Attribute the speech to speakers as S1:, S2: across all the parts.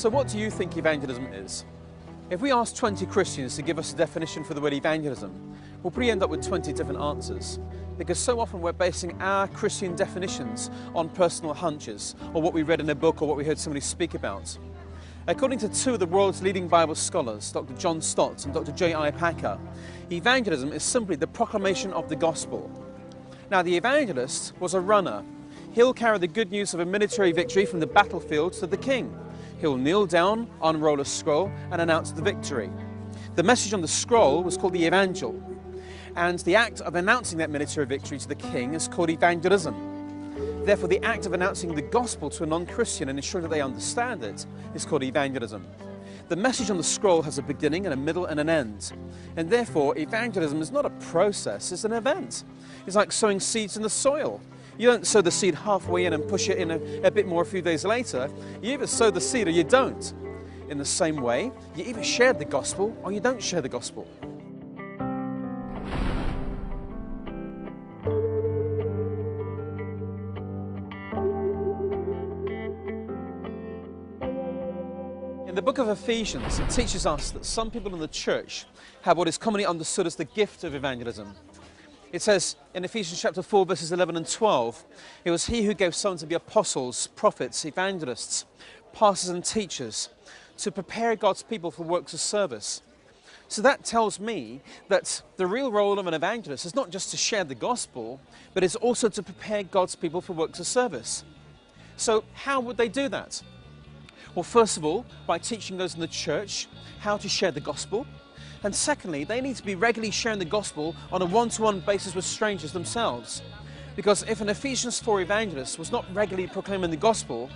S1: So what do you think evangelism is? If we ask 20 Christians to give us a definition for the word evangelism, we'll probably end up with 20 different answers, because so often we're basing our Christian definitions on personal hunches, or what we read in a book, or what we heard somebody speak about. According to two of the world's leading Bible scholars, Dr. John Stott and Dr. J.I. Packer, evangelism is simply the proclamation of the gospel. Now, the evangelist was a runner. He'll carry the good news of a military victory from the battlefield to the king. He'll kneel down, unroll a scroll, and announce the victory. The message on the scroll was called the evangel, and the act of announcing that military victory to the king is called evangelism. Therefore, the act of announcing the gospel to a non-Christian and ensuring that they understand it is called evangelism. The message on the scroll has a beginning and a middle and an end, and therefore evangelism is not a process, it's an event. It's like sowing seeds in the soil. You don't sow the seed halfway in and push it in a bit more a few days later. You either sow the seed or you don't. In the same way, you either share the gospel or you don't share the gospel. In the book of Ephesians, it teaches us that some people in the church have what is commonly understood as the gift of evangelism. It says in Ephesians chapter 4, verses 11 and 12, it was he who gave some to be apostles, prophets, evangelists, pastors and teachers to prepare God's people for works of service. So that tells me that the real role of an evangelist is not just to share the gospel, but it's also to prepare God's people for works of service. So how would they do that? Well, first of all, by teaching those in the church how to share the gospel. And secondly, they need to be regularly sharing the gospel on a one-to-one basis with strangers themselves. Because if an Ephesians 4 evangelist was not regularly proclaiming the gospel,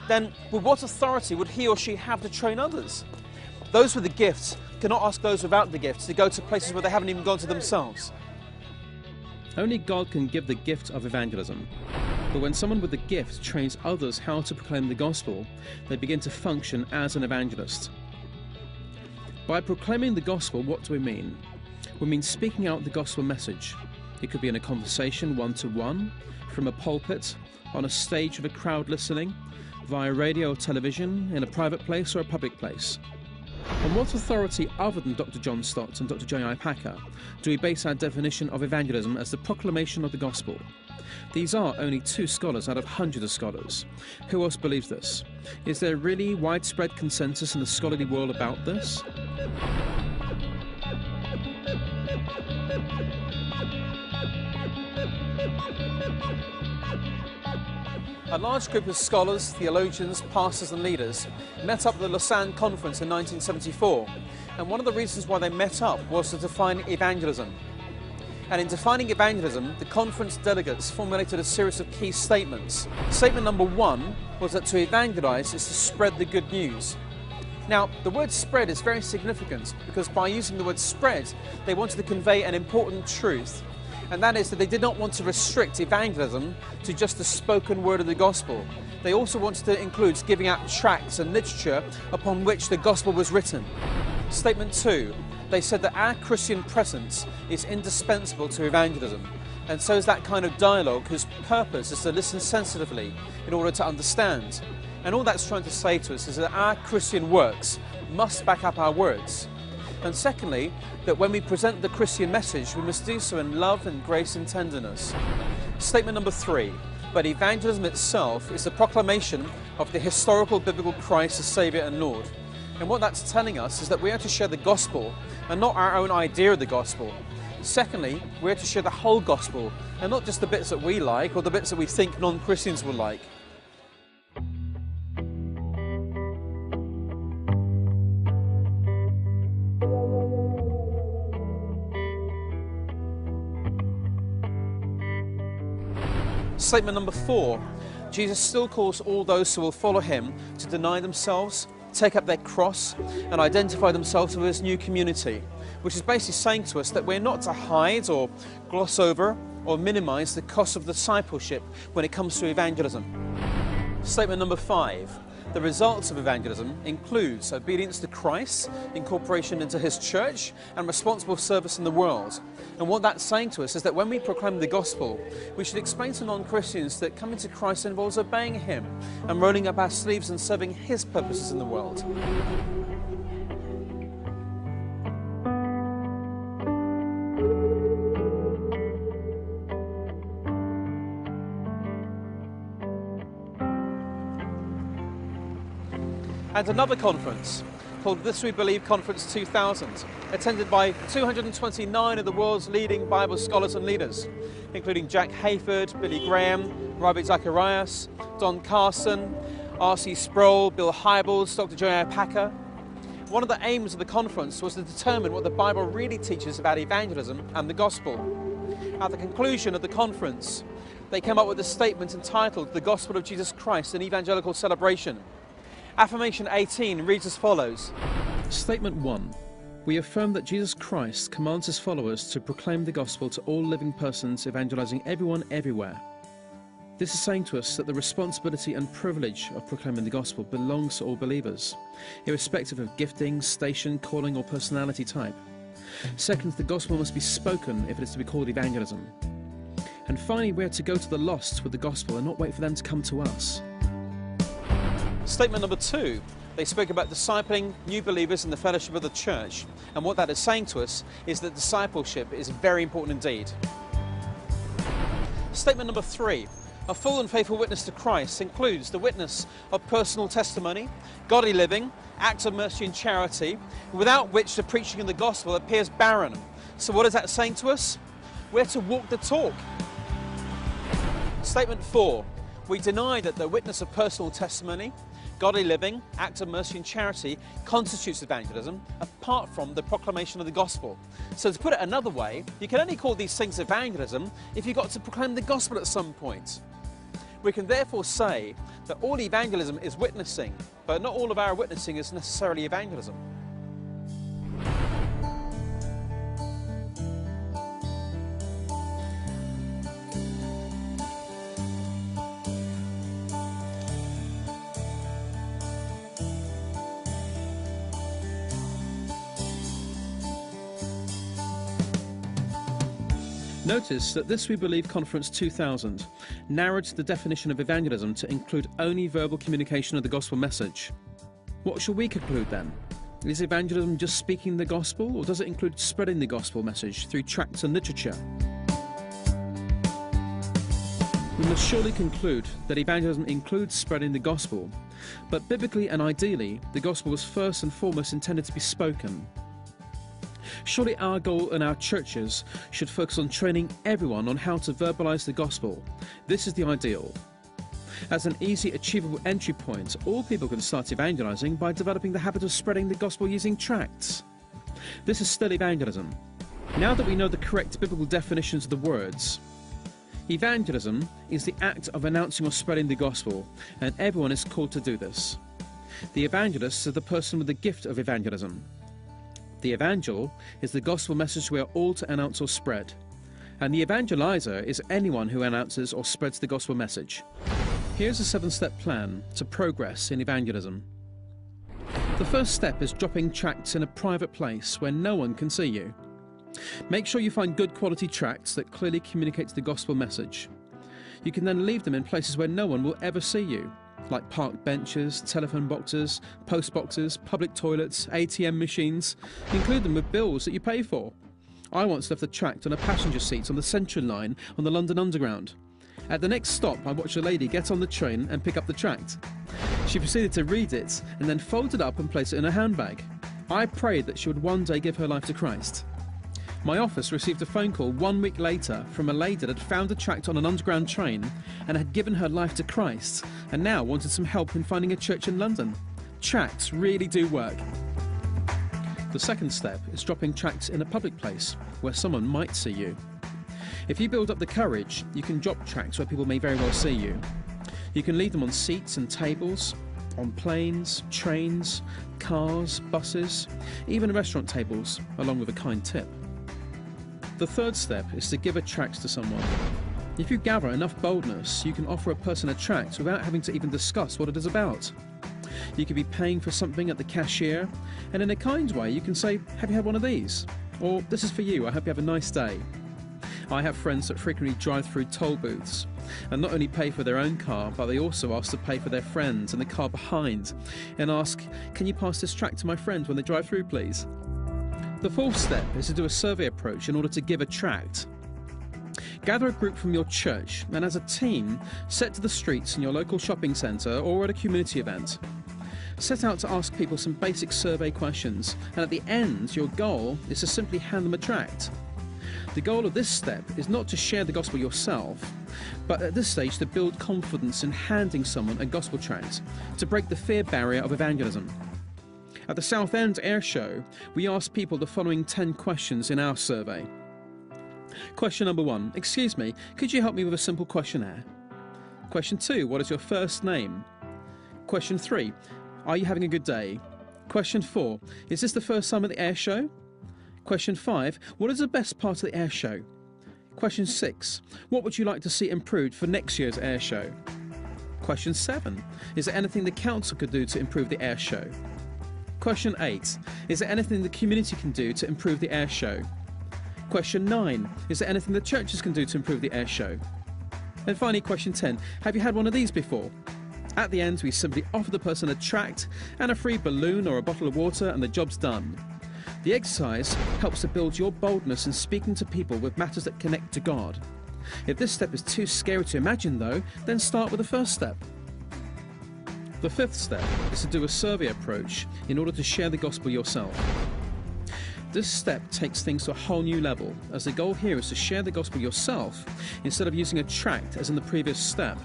S1: then with what authority would he or she have to train others? Those with the gifts cannot ask those without the gifts to go to places where they haven't even gone to themselves.
S2: Only God can give the gift of evangelism. But when someone with the gift trains others how to proclaim the gospel, they begin to function as an evangelist. By proclaiming the gospel, what do we mean? We mean speaking out the gospel message. It could be in a conversation one-to-one, from a pulpit, on a stage with a crowd listening, via radio or television, in a private place or a public place. On what authority other than Dr. John Stott and Dr. J.I. Packer do we base our definition of evangelism as the proclamation of the gospel? These are only two scholars out of hundreds of scholars. Who else believes this? Is there really widespread consensus in the scholarly world about this?
S1: A large group of scholars, theologians, pastors and leaders met up at the Lausanne Conference in 1974, and one of the reasons why they met up was to define evangelism. And in defining evangelism, the conference delegates formulated a series of key statements. Statement number one was that to evangelize is to spread the good news. Now, the word spread is very significant because by using the word spread, they wanted to convey an important truth. And that is that they did not want to restrict evangelism to just the spoken word of the gospel. They also wanted to include giving out tracts and literature upon which the gospel was written. Statement two, they said that our Christian presence is indispensable to evangelism, and so is that kind of dialogue whose purpose is to listen sensitively in order to understand. And all that's trying to say to us is that our Christian works must back up our words. And secondly, that when we present the Christian message, we must do so in love and grace and tenderness. Statement number three, but evangelism itself is the proclamation of the historical biblical Christ as Saviour and Lord. And what that's telling us is that we are to share the gospel and not our own idea of the gospel. Secondly, we are to share the whole gospel and not just the bits that we like or the bits that we think non-Christians will like. Statement number four, Jesus still calls all those who will follow him to deny themselves, take up their cross and identify themselves with his new community, which is basically saying to us that we're not to hide or gloss over or minimize the cost of discipleship when it comes to evangelism. Statement number five, The results of evangelism includes obedience to Christ, incorporation into his church, and responsible service in the world. And what that's saying to us is that when we proclaim the gospel, we should explain to non-Christians that coming to Christ involves obeying him and rolling up our sleeves and serving his purposes in the world. And another conference called This We Believe Conference 2000, attended by 229 of the world's leading Bible scholars and leaders, including Jack Hayford, Billy Graham, Ravi Zacharias, Don Carson, R.C. Sproul, Bill Hybels, Dr. Joanne Packer. One of the aims of the conference was to determine what the Bible really teaches about evangelism and the gospel. At the conclusion of the conference, they came up with a statement entitled The Gospel of Jesus Christ, an Evangelical Celebration. Affirmation 18 reads as follows.
S2: Statement 1. We affirm that Jesus Christ commands his followers to proclaim the gospel to all living persons, evangelizing everyone everywhere. This is saying to us that the responsibility and privilege of proclaiming the gospel belongs to all believers, irrespective of gifting, station, calling or personality type. Second, the gospel must be spoken if it is to be called evangelism. And finally, we are to go to the lost with the gospel and not wait for them to come to us.
S1: Statement number 2, they spoke about discipling new believers in the fellowship of the church, and what that is saying to us is that discipleship is very important indeed. Statement number 3, a full and faithful witness to Christ includes the witness of personal testimony, godly living, acts of mercy and charity, without which the preaching of the gospel appears barren. So what is that saying to us? We're to walk the talk. Statement 4, we deny that the witness of personal testimony, godly living, acts of mercy and charity constitutes evangelism apart from the proclamation of the gospel. So to put it another way, you can only call these things evangelism if you've got to proclaim the gospel at some point. We can therefore say that all evangelism is witnessing, but not all of our witnessing is necessarily evangelism.
S2: Notice that This We Believe Conference 2000 narrowed the definition of evangelism to include only verbal communication of the gospel message. What shall we conclude then? Is evangelism just speaking the gospel, or does it include spreading the gospel message through tracts and literature? We must surely conclude that evangelism includes spreading the gospel, but biblically and ideally, the gospel was first and foremost intended to be spoken. Surely our goal in our churches should focus on training everyone on how to verbalize the gospel. This is the ideal. As an easy, achievable entry point, all people can start evangelizing by developing the habit of spreading the gospel using tracts. This is still evangelism. Now that we know the correct biblical definitions of the words, evangelism is the act of announcing or spreading the gospel, and everyone is called to do this. The evangelist is the person with the gift of evangelism. The evangel is the gospel message we are all to announce or spread. And the evangelizer is anyone who announces or spreads the gospel message. Here's a 7-step plan to progress in evangelism. The first step is dropping tracts in a private place where no one can see you. Make sure you find good quality tracts that clearly communicate the gospel message. You can then leave them in places where no one will ever see you, like park benches, telephone boxes, post boxes, public toilets, ATM machines. Include them with bills that you pay for. I once left a tract on a passenger seat on the Central line on the London Underground. At the next stop, I watched a lady get on the train and pick up the tract. She proceeded to read it and then fold it up and place it in her handbag. I prayed that she would one day give her life to Christ. My office received a phone call 1 week later from a lady that had found a tract on an underground train and had given her life to Christ and now wanted some help in finding a church in London. Tracts really do work. The second step is dropping tracts in a public place where someone might see you. If you build up the courage, you can drop tracts where people may very well see you. You can leave them on seats and tables, on planes, trains, cars, buses, even restaurant tables, along with a kind tip. The third step is to give a tract to someone. If you gather enough boldness, you can offer a person a tract without having to even discuss what it is about. You could be paying for something at the cashier, and in a kind way you can say, "Have you had one of these?" Or, "This is for you, I hope you have a nice day." I have friends that frequently drive through toll booths and not only pay for their own car, but they also ask to pay for their friends in the car behind and ask, "Can you pass this tract to my friend when they drive through, please?" The fourth step is to do a survey approach in order to give a tract. Gather a group from your church and as a team, set to the streets in your local shopping centre or at a community event. Set out to ask people some basic survey questions, and at the end, your goal is to simply hand them a tract. The goal of this step is not to share the gospel yourself, but at this stage to build confidence in handing someone a gospel tract, to break the fear barrier of evangelism. At the Southend Air Show, we asked people the following 10 questions in our survey. Question number 1, "Excuse me, could you help me with a simple questionnaire?" Question 2, "What is your first name?" Question 3, "Are you having a good day?" Question 4, "Is this the first time at the air show?" Question 5, "What is the best part of the air show?" Question 6, "What would you like to see improved for next year's air show?" Question 7, "Is there anything the council could do to improve the air show?" Question 8, "Is there anything the community can do to improve the air show?" Question 9, "Is there anything the churches can do to improve the air show?" And finally, question 10, "Have you had one of these before?" At the end, we simply offer the person a tract and a free balloon or a bottle of water, and the job's done. The exercise helps to build your boldness in speaking to people with matters that connect to God. If this step is too scary to imagine, though, then start with the first step. The fifth step is to do a survey approach in order to share the gospel yourself. This step takes things to a whole new level, as the goal here is to share the gospel yourself instead of using a tract as in the previous step.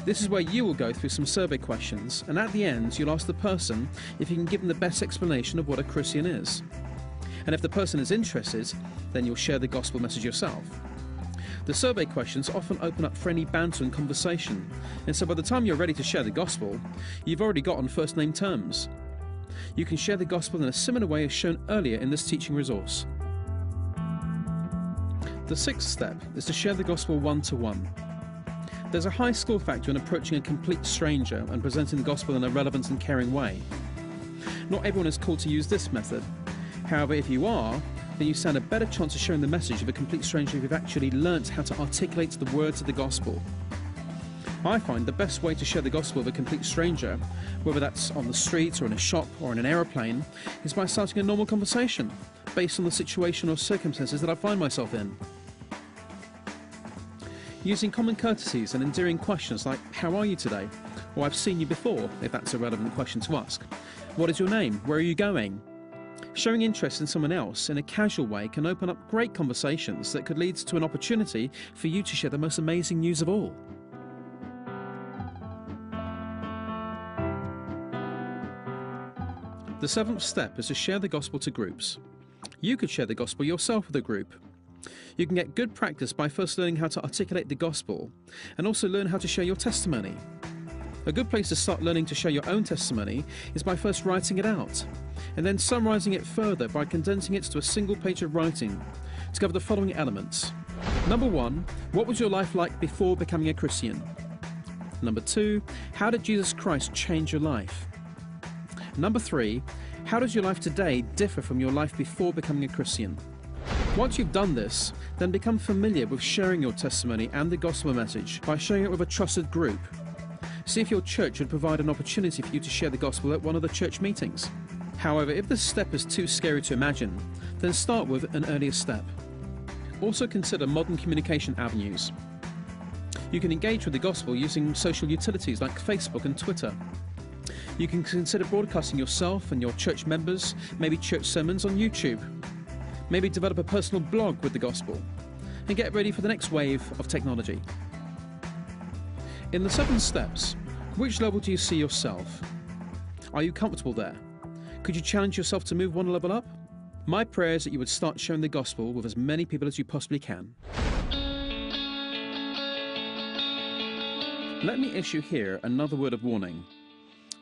S2: This is where you will go through some survey questions, and at the end you'll ask the person if you can give them the best explanation of what a Christian is. And if the person is interested, then you'll share the gospel message yourself. The survey questions often open up friendly banter and conversation, and so by the time you're ready to share the gospel, you've already got on first name terms. You can share the gospel in a similar way as shown earlier in this teaching resource. The sixth step is to share the gospel one-to-one. There's a high skill factor in approaching a complete stranger and presenting the gospel in a relevant and caring way. Not everyone is called to use this method. However, if you are, then you stand a better chance of sharing the message of a complete stranger if you've actually learnt how to articulate the words of the gospel. I find the best way to share the gospel with a complete stranger, whether that's on the street or in a shop or in an aeroplane, is by starting a normal conversation based on the situation or circumstances that I find myself in. Using common courtesies and endearing questions like, "How are you today?" or "I've seen you before," if that's a relevant question to ask. "What is your name? Where are you going?" Showing interest in someone else in a casual way can open up great conversations that could lead to an opportunity for you to share the most amazing news of all. The seventh step is to share the gospel to groups. You could share the gospel yourself with a group. You can get good practice by first learning how to articulate the gospel and also learn how to share your testimony. A good place to start learning to share your own testimony is by first writing it out, and then summarising it further by condensing it to a single page of writing to cover the following elements. Number 1, what was your life like before becoming a Christian? Number 2, how did Jesus Christ change your life? Number 3, how does your life today differ from your life before becoming a Christian? Once you've done this, then become familiar with sharing your testimony and the gospel message by sharing it with a trusted group. See if your church would provide an opportunity for you to share the gospel at one of the church meetings. However, if this step is too scary to imagine, then start with an earlier step. Also consider modern communication avenues. You can engage with the gospel using social utilities like Facebook and Twitter. You can consider broadcasting yourself and your church members, maybe church sermons on YouTube. Maybe develop a personal blog with the gospel, and get ready for the next wave of technology. In the 7 steps, which level do you see yourself? Are you comfortable there? Could you challenge yourself to move one level up? My prayer is that you would start sharing the gospel with as many people as you possibly can. Let me issue here another word of warning.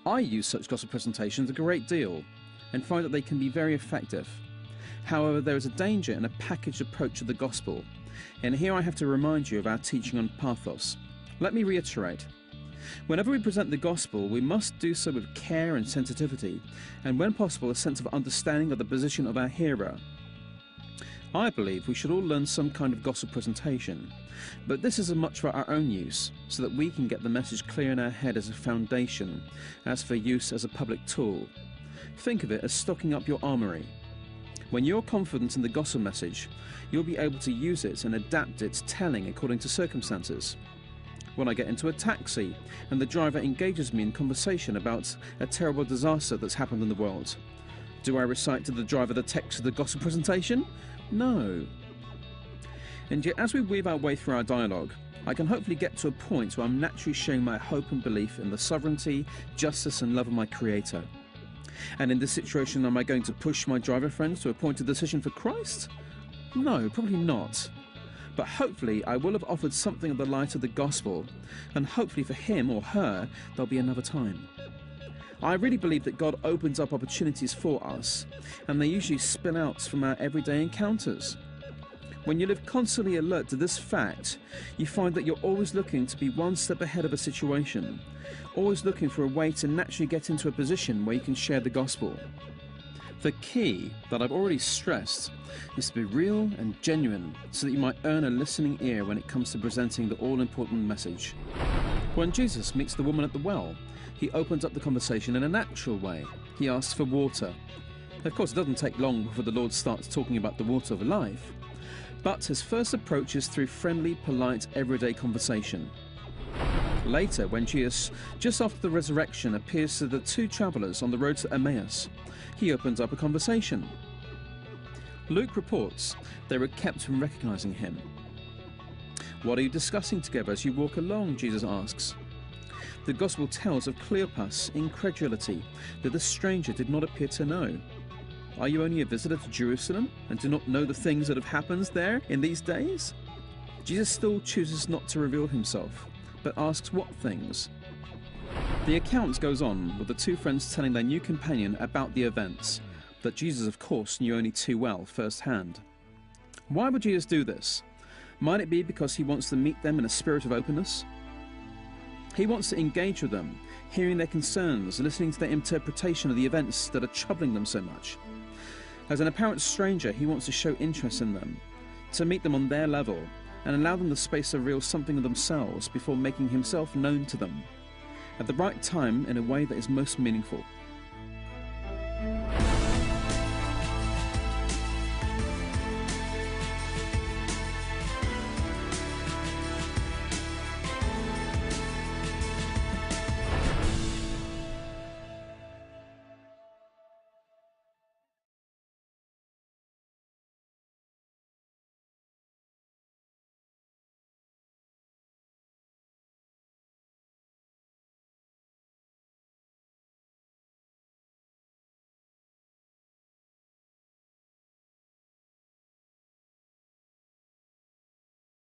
S2: I use such gospel presentations a great deal and find that they can be very effective. However, there is a danger in a packaged approach to the gospel, and here I have to remind you of our teaching on pathos. Let me reiterate. Whenever we present the gospel, we must do so with care and sensitivity, and when possible, a sense of understanding of the position of our hearer. I believe we should all learn some kind of gospel presentation, but this is as much for our own use, so that we can get the message clear in our head as a foundation, as for use as a public tool. Think of it as stocking up your armoury. When you're confident in the gospel message, you'll be able to use it and adapt its telling according to circumstances. When I get into a taxi and the driver engages me in conversation about a terrible disaster that's happened in the world, do I recite to the driver the text of the gospel presentation? No. And yet, as we weave our way through our dialogue, I can hopefully get to a point where I'm naturally showing my hope and belief in the sovereignty, justice and love of my Creator. And in this situation, am I going to push my driver friends to a point of decision for Christ? No, probably not. But hopefully I will have offered something of the light of the gospel, and hopefully for him or her there'll be another time. I really believe that God opens up opportunities for us, and they usually spill out from our everyday encounters. When you live constantly alert to this fact, you find that you're always looking to be one step ahead of a situation, always looking for a way to naturally get into a position where you can share the gospel. The key that I've already stressed is to be real and genuine so that you might earn a listening ear when it comes to presenting the all-important message. When Jesus meets the woman at the well, he opens up the conversation in a natural way. He asks for water. Of course, it doesn't take long before the Lord starts talking about the water of life, but his first approach is through friendly, polite, everyday conversation. Later, when Jesus, just after the resurrection, appears to the two travellers on the road to Emmaus, he opens up a conversation. Luke reports they were kept from recognizing him. What are you discussing together as you walk along? Jesus asks. The Gospel tells of Cleopas' incredulity that the stranger did not appear to know. Are you only a visitor to Jerusalem and do not know the things that have happened there in these days? Jesus still chooses not to reveal himself, but asks what things. The account goes on with the two friends telling their new companion about the events that Jesus, of course, knew only too well firsthand. Why would Jesus do this? Might it be because he wants to meet them in a spirit of openness? He wants to engage with them, hearing their concerns, listening to their interpretation of the events that are troubling them so much. As an apparent stranger, he wants to show interest in them, to meet them on their level, and allow them the space to reveal something of themselves before making himself known to them, at the right time in a way that is most meaningful.